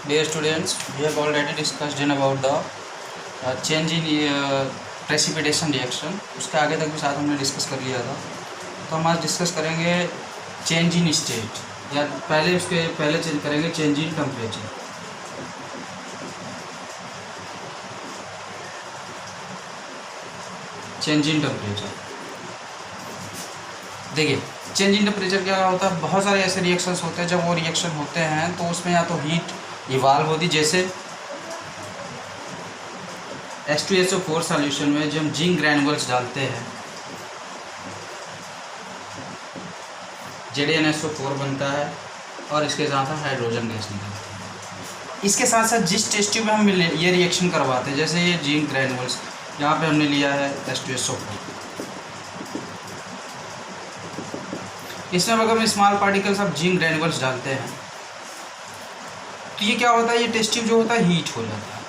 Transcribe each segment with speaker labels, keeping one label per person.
Speaker 1: Dear students, we have already discussed in about the change in precipitation reaction. उसके आगे तक भी साथ हमने डिस्कस कर लिया था। तो हम आज डिस्कस करेंगे चेंज इन स्टेट, या पहले चेंज करेंगे change in temperature. Change in temperature, देखिए चेंज इन टेम्परेचर क्या होता है। बहुत सारे ऐसे रिएक्शंस होते हैं, जब वो रिएक्शन होते हैं तो उसमें या तो हीट इवाल्व होती, जैसे H2SO4 सॉल्यूशन में जब हम जिंक ग्रैन्युल्स डालते हैं ZnSO4 बनता है और इसके साथ हम हाइड्रोजन गैस निकलती है। इसके साथ साथ जिस टेस्ट ट्यूब में हम ये रिएक्शन करवाते हैं, जैसे ये जिंक ग्रैन्युल्स यहाँ पे हमने लिया है H2SO4, इसमें अगर हम स्मॉल पार्टिकल्स ऑफ जिंक ग्रैन्युल्स डालते हैं तो ये क्या होता है, ये टेस्ट ट्यूब जो होता है हीट हो जाता है।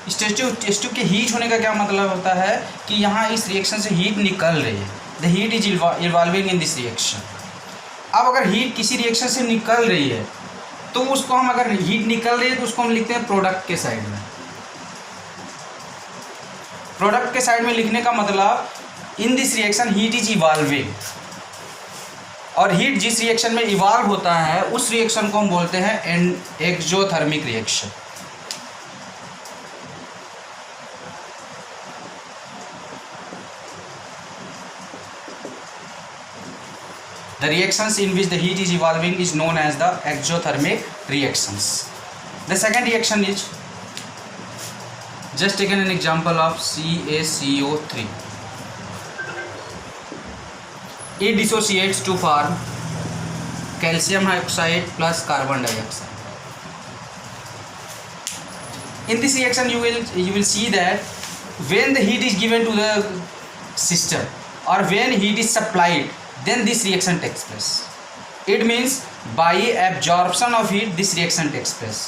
Speaker 1: इस टेस्ट ट्यूब के हीट होने का क्या मतलब होता है कि यहाँ इस रिएक्शन से हीट निकल रही है। The heat is evolving in this reaction. अब अगर हीट किसी रिएक्शन से निकल रही है तो उसको हम, अगर हीट निकल रही है तो उसको हम लिखते हैं प्रोडक्ट के साइड में। प्रोडक्ट के साइड में लिखने का मतलब in this reaction heat is evolving, और हीट जिस रिएक्शन में इवॉल्व होता है उस रिएक्शन को हम बोलते हैं exothermic reaction. The reactions in which the heat is evolving is known as the exothermic reactions. The second reaction is, just taken an example of CaCO3. It dissociates to form calcium hydroxide plus carbon dioxide. In this reaction you will see that when the heat is given to the system or when heat is supplied, then this reaction takes place. It means by absorption of heat this reaction takes place.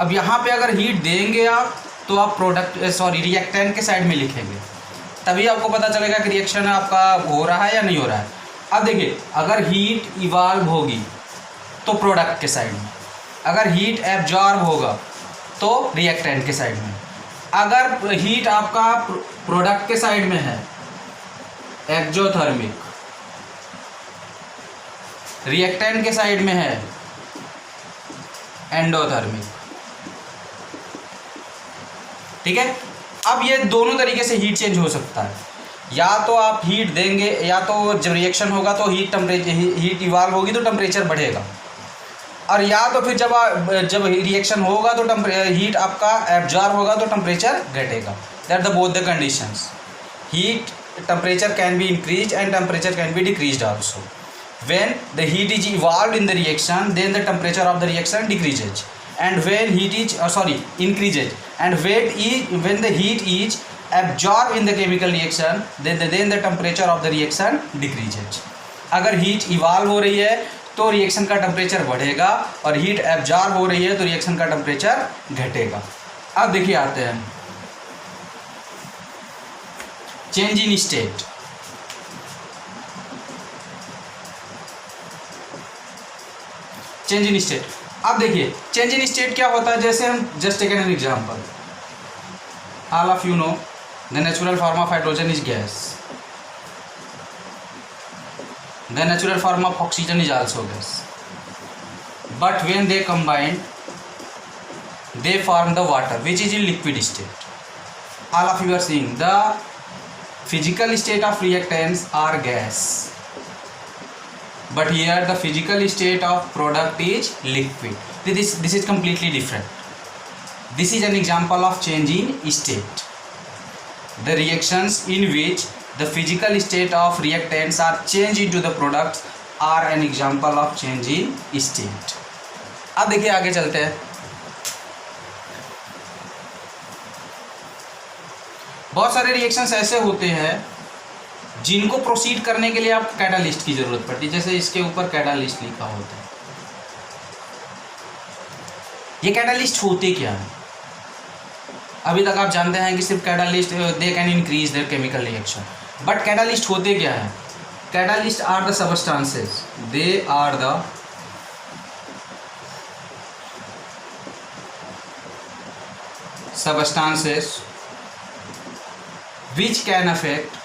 Speaker 1: अब यहाँ पे अगर heat देंगे आप तो आप reactant के side में लिखेंगे, तभी आपको पता चलेगा कि रिएक्शन आपका हो रहा है या नहीं हो रहा है। अब देखिए, अगर हीट इवॉल्व होगी तो प्रोडक्ट के साइड में, अगर हीट एब्जॉर्ब होगा तो रिएक्टेंट के साइड में। अगर हीट आपका प्रोडक्ट के साइड में है एक्सोथर्मिक, रिएक्टेंट के साइड में है एंडोथर्मिक, ठीक है। अब ये दोनों तरीके से हीट चेंज हो सकता है। या तो आप हीट देंगे, या तो जब रिएक्शन होगा तो हीट इवॉल्व होगी तो टेम्परेचर बढ़ेगा, और या तो फिर जब रिएक्शन होगा तो हीट आपका एब्जॉर्ब होगा तो टेम्परेचर घटेगा। That the both the conditions. Heat temperature can be increased and temperature can be decreased also. When the heat is evolved in the reaction, then the temperature of the reaction decreases, and when heat is increases, and when the heat is absorbed in the chemical reaction, then the temperature of the reaction decreases. अगर heat evolve हो रही है तो reaction का temperature बढ़ेगा, और heat absorb हो रही है तो रिएक्शन का टेम्परेचर घटेगा। अब देखिए आते हैं change in state. Change in state, अब देखिए चेंज इन स्टेट क्या होता है। जैसे हम just taken an example, all of you know the natural form of hydrogen is gas, the natural form of oxygen is also gas, but when they combine they form the water which is in liquid state. All of you are seeing the physical state of reactants are gas, but here the physical state of product is liquid. This is completely different. This is an example of change in state. The reactions in which the physical state of reactants are changed into the products are an example of change in state. अब देखिए आगे चलते हैं। बहुत सारे reactions ऐसे होते हैं जिनको प्रोसीड करने के लिए आप कैटालिस्ट की ज़रूरत पड़ती है। जैसे इसके ऊपर कैटालिस्ट लिखा होता है। ये कैटालिस्ट होते क्या है? अभी तक आप जानते हैं कि सिर्फ catalyst they can increase their chemical reaction, but catalyst होते क्या है? Catalysts are the substances. They are the substances which can affect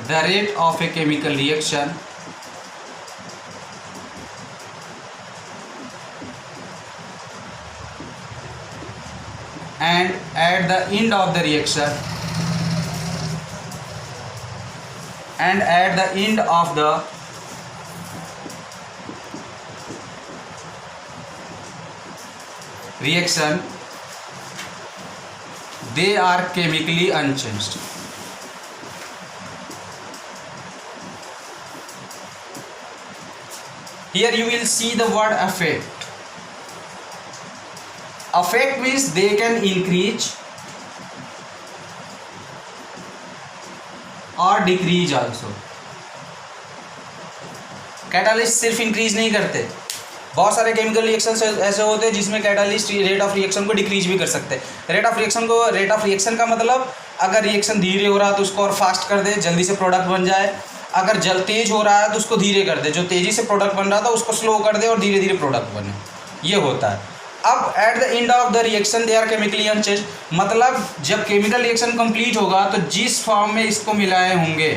Speaker 1: the rate of a chemical reaction and at the end of the reaction they are chemically unchanged. Here you will see the word affect. Affect means they can increase और decrease also. Catalyst सिर्फ increase नहीं करते, बहुत सारे chemical reactions ऐसे होते हैं जिसमें कैटालिस्ट रेट ऑफ रिएक्शन को डिक्रीज भी कर सकते हैं. रेट ऑफ रिएक्शन का मतलब अगर रिएक्शन धीरे हो रहा है तो उसको और फास्ट कर दे, जल्दी से प्रोडक्ट बन जाए. अगर जल तेज हो रहा है तो उसको धीरे कर दे, जो तेजी से प्रोडक्ट बन रहा था उसको स्लो कर दे और धीरे धीरे प्रोडक्ट बने. ये होता है. अब at the end of the reaction they are chemically unchanged, मतलब जब केमिकल रिएक्शन कंप्लीट होगा तो जिस फॉर्म में इसको मिलाए होंगे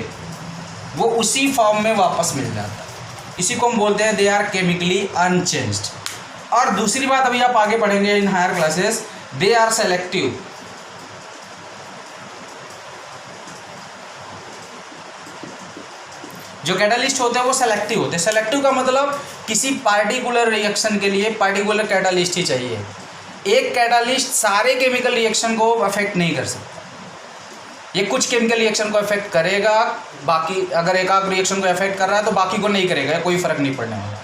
Speaker 1: वो उसी फॉर्म में वापस मिल जाता है. इसी को हम बोलते हैं दे आर केमिकली अनचेंज्ड. और दूसरी बात अभी आप आगे पढ़ेंगे in higher classes, they are selective. जो कैटालिस्ट होते हैं वो सेलेक्टिव होते हैं. सेलेक्टिव का मतलब किसी पार्टिकुलर रिएक्शन के लिए पार्टिकुलर कैटालिस्ट ही चाहिए. एक कैटालिस्ट सारे केमिकल रिएक्शन को अफेक्ट नहीं कर सकता. ये कुछ केमिकल रिएक्शन को अफेक्ट करेगा, बाकी अगर एक आध रिएक्शन को अफेक्ट कर रहा है तो बाकी को नहीं करेगा, कोई फर्क नहीं पड़ने वाला.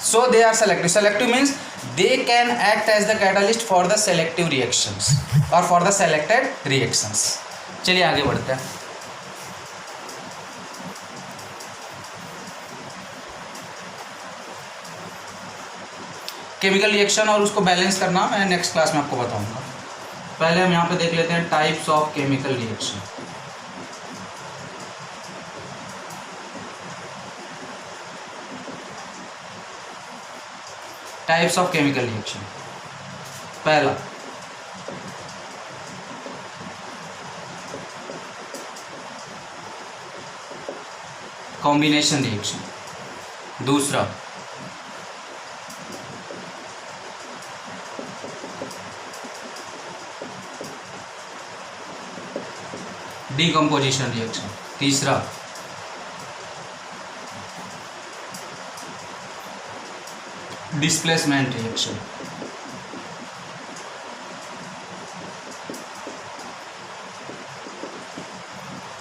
Speaker 1: So they are selective. Selective means they can act as the catalyst for the selective reactions और फॉर द सेलेक्टेड रिएक्शंस. चलिए आगे बढ़ते हैं. केमिकल रिएक्शन और उसको बैलेंस करना मैं नेक्स्ट क्लास में आपको बताऊंगा. पहले हम यहाँ पे देख लेते हैं types of chemical reaction. Types of chemical reaction. पहला कॉम्बिनेशन रिएक्शन. दूसरा डीकम्पोजिशन रिएक्शन. तीसरा डिस्प्लेसमेंट रिएक्शन.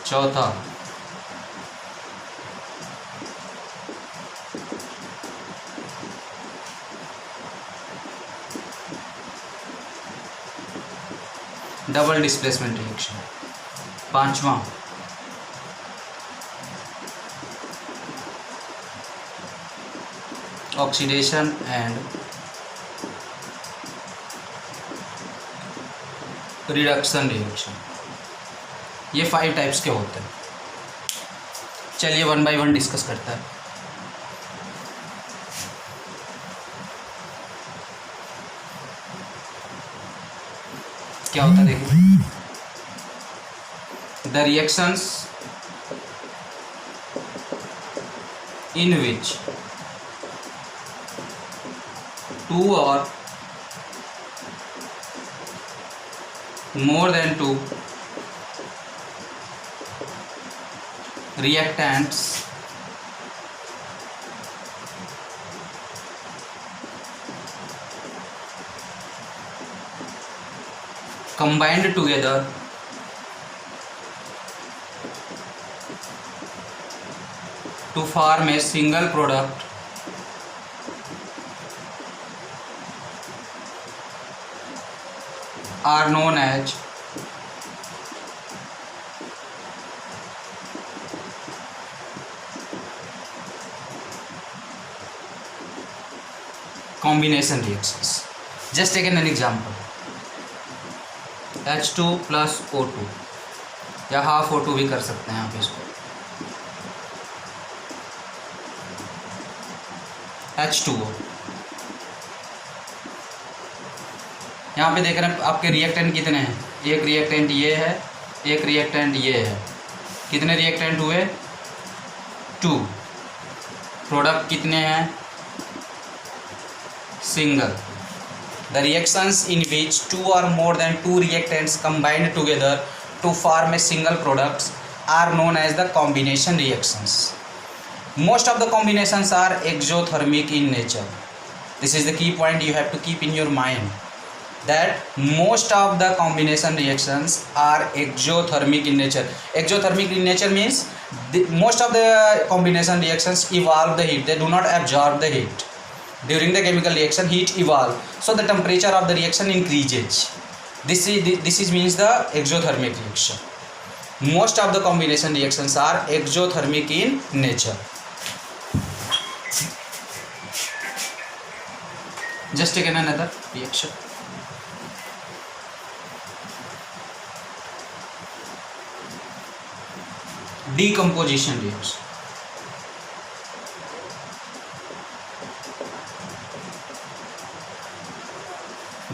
Speaker 1: चौथा डबल डिस्प्लेसमेंट रिएक्शन. पांचवा ऑक्सीडेशन एंड रिडक्शन रिएक्शन. ये 5 टाइप्स के होते हैं. चलिए वन बाय वन डिस्कस करते हैं. क्या होता है देखिए. The reactions in which two or more than two reactants combined together to form a single product are known as combination reactions. Just take an example. H2 plus O2 या half O2 भी कर सकते हैं आप इसको. H2O यहाँ पे देख रहे हैं आपके रिएक्टेंट कितने हैं, एक रिएक्टेंट ये है, एक रिएक्टेंट ये है, कितने रिएक्टेंट हुए, 2। प्रोडक्ट कितने हैं, single. The reactions in which 2 or more than 2 reactants combined together to form a single products are known as the combination reactions. Most of the combinations are exothermic in nature. This is the key point you have to keep in your mind, that most of the combination reactions are exothermic in nature. Exothermic in nature means most of the combination reactions evolve the heat, they do not absorb the heat. During the chemical reaction, heat evolve, so the temperature of the reaction increases. This means the exothermic reaction. Most of the combination reactions are exothermic in nature. Just take another reaction. Decomposition reaction.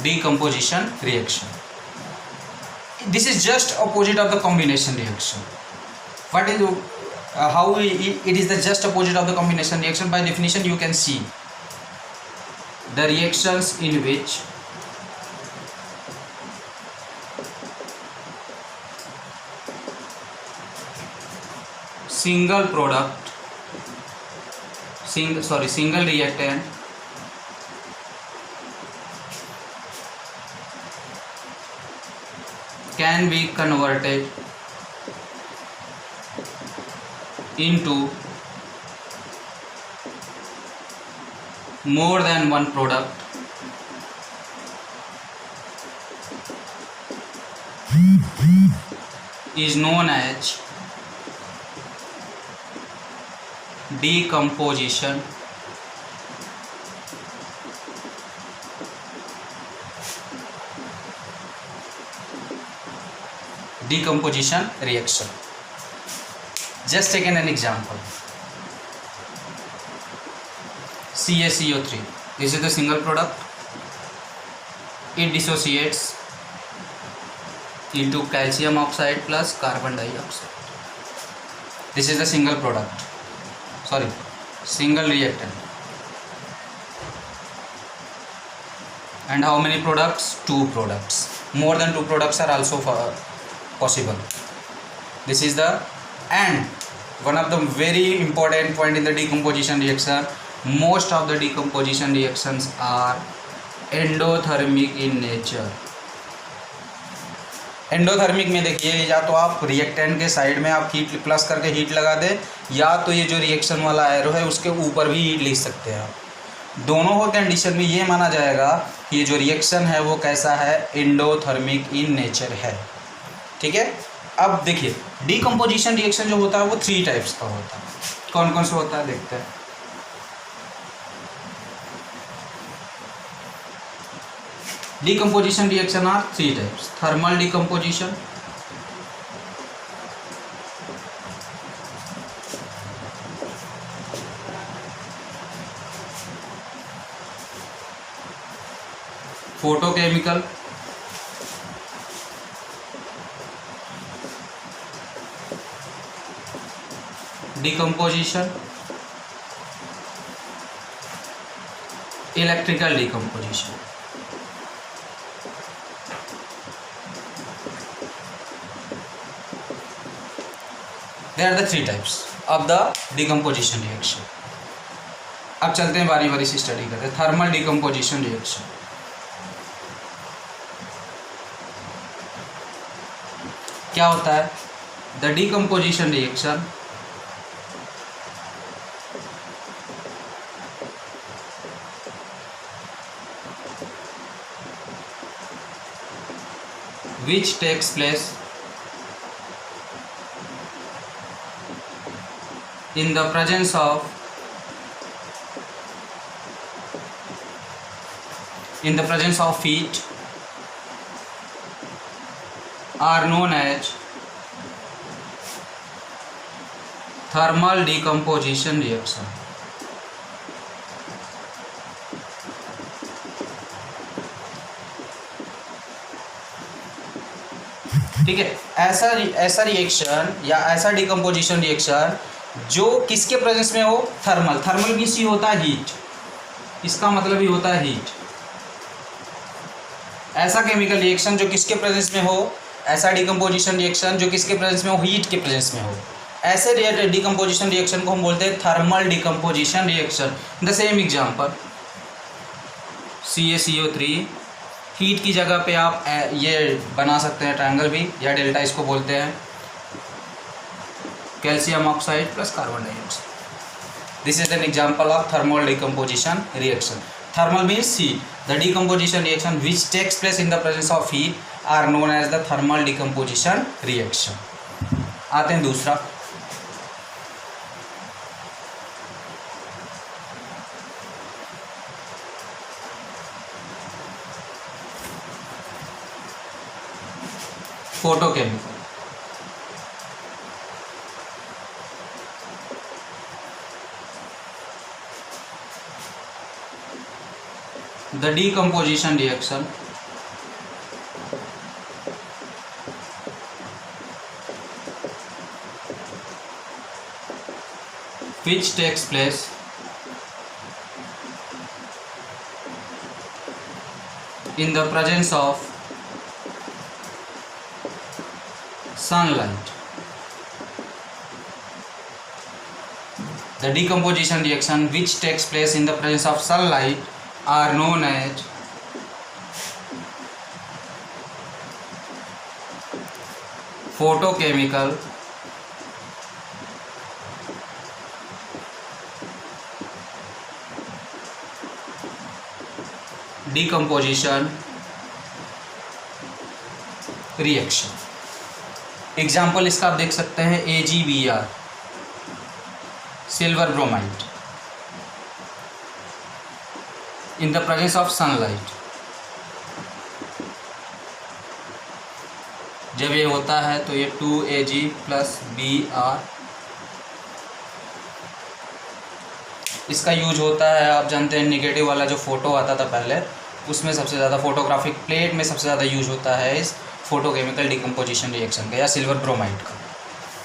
Speaker 1: Decomposition reaction. This is just opposite of the combination reaction. What is how it is the just opposite of the combination reaction? By definition, you can see the reactions in which single reactant can be converted into more than one product is known as decomposition reaction. Just taken an example. CaCO3. This is the single product. It dissociates into calcium oxide plus carbon dioxide. This is the single reactant. And how many products? 2 products. More than 2 products are also possible. This is the, and one of the very important point in the decomposition reaction, most of the decomposition reactions are endothermic in nature. Endothermic में देखिए, या तो आप reactant के side में आप heat plus करके heat लगा दें, या तो ये जो रिएक्शन वाला एरो है उसके ऊपर भी हीट लिख सकते हैं आप। दोनों को कंडीशन में ये माना जाएगा कि ये जो रिएक्शन है वो कैसा है, एंडोथर्मिक इन नेचर है। ठीक है। अब देखिए डीकम्पोजिशन रिएक्शन जो होता है वो 3 टाइप्स का होता है। कौन कौन सा होता है देखते हैं। Decomposition reaction are 3 types. Thermal decomposition, photochemical, decomposition, electrical decomposition. They are the 3 types of the decomposition reaction. अब चलते हैं बारी बारी से स्टडी करते हैं। थर्मल डिकम्पोजिशन रिएक्शन क्या होता है? The decomposition reaction which takes place in the presence of heat are known as thermal decomposition reaction. ठीक है। ऐसा रिएक्शन या ऐसा डिकम्पोजिशन रिएक्शन जो किसके प्रेजेंस में हो, थर्मल। थर्मल मीन्स ही होता है हीट, इसका मतलब ही होता है हीट। ऐसा केमिकल रिएक्शन जो किसके प्रेजेंस में हो, ऐसा डिकम्पोजिशन रिएक्शन जो किसके प्रेजेंस में हो, हीट के प्रेजेंस में हो। ऐसे डिकम्पोजिशन रिएक्शन को हम बोलते हैं thermal decomposition reaction. The same example CaCO3, heat की जगह पे आप ये बना सकते हैं ट्रायंगल भी, या डेल्टा इसको बोलते हैं, calcium oxide plus carbon dioxide. This is an example of thermal decomposition reaction. Thermal means heat. The decomposition reaction which takes place in the presence of heat are known as the thermal decomposition reaction. आते हैं दूसरा, photochemical. The decomposition reaction which takes place in the presence of sunlight. The decomposition reaction which takes place in the presence of sunlight are known as photochemical decomposition reaction। Example इसका आप देख सकते हैं AgBr, silver bromide, in the presence of sunlight। जब ये होता है तो ये 2Ag प्लस Br, इसका यूज होता है, आप जानते हैं निगेटिव वाला जो फोटो आता था पहले, उसमें सबसे ज़्यादा फोटोग्राफिक प्लेट में सबसे ज़्यादा यूज होता है इस फोटोकेमिकल डिकम्पोजिशन रिएक्शन का, या सिल्वर ब्रोमाइड का,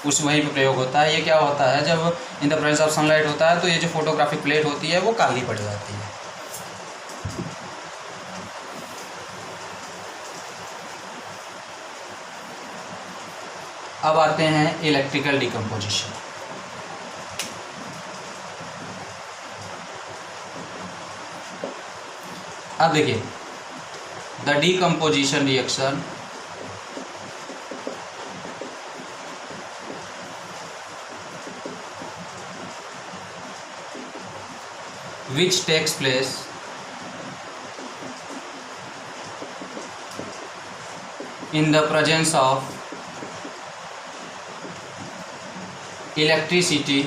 Speaker 1: उस वहीं पे प्रयोग होता है। ये क्या होता है, जब in the presence of sunlight होता है तो ये जो फोटोग्राफिक प्लेट होती है वो काली पड़ जाती है। अब आते हैं इलेक्ट्रिकल डिकम्पोजिशन। अब देखिए, the decomposition reaction which takes place in the presence of electricity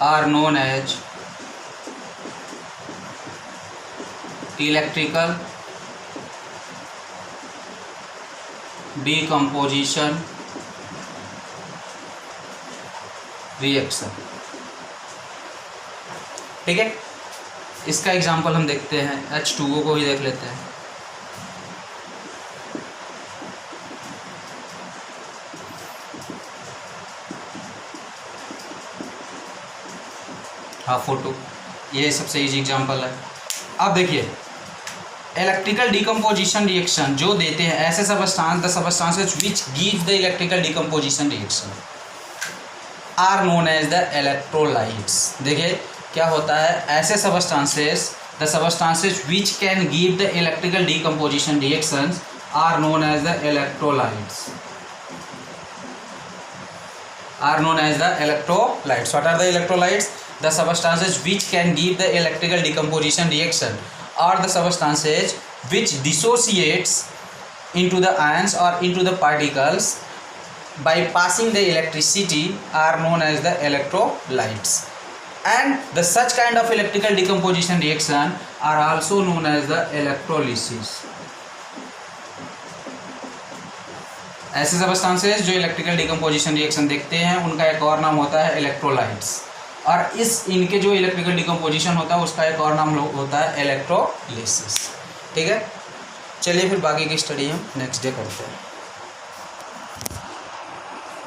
Speaker 1: are known as electrical decomposition reaction. ठीक है, इसका एग्जांपल हम देखते हैं, H2O को ही देख लेते हैं। हाँ, फोटो, ये सबसे इजी एग्जांपल है। अब देखिए, इलेक्ट्रिकल डिकम्पोजिशन रिएक्शन जो देते हैं ऐसे substance, the substances which give the electrical decomposition reaction are known as the electrolytes. देखिए क्या होता है, ऐसे substances, the substances which can give the electrical decomposition reactions are known as the electrolytes, are known as the electrolytes. What are the electrolytes? The substances which can give the electrical decomposition reaction or the substances which dissociates into the ions or into the particles by passing the electricity are known as the electrolytes, and the such kind of electrical decomposition reaction are also known as the electrolysis। ऐसे substances जो electrical decomposition reaction देखते हैं उनका एक और नाम होता है इलेक्ट्रोलाइट्स, और इनके जो इलेक्ट्रिकल डिकम्पोजिशन होता है उसका एक और नाम होता है इलेक्ट्रोलिसिस। ठीक है, चलिए फिर बाकी की स्टडी हम नेक्स्ट डे करते हैं।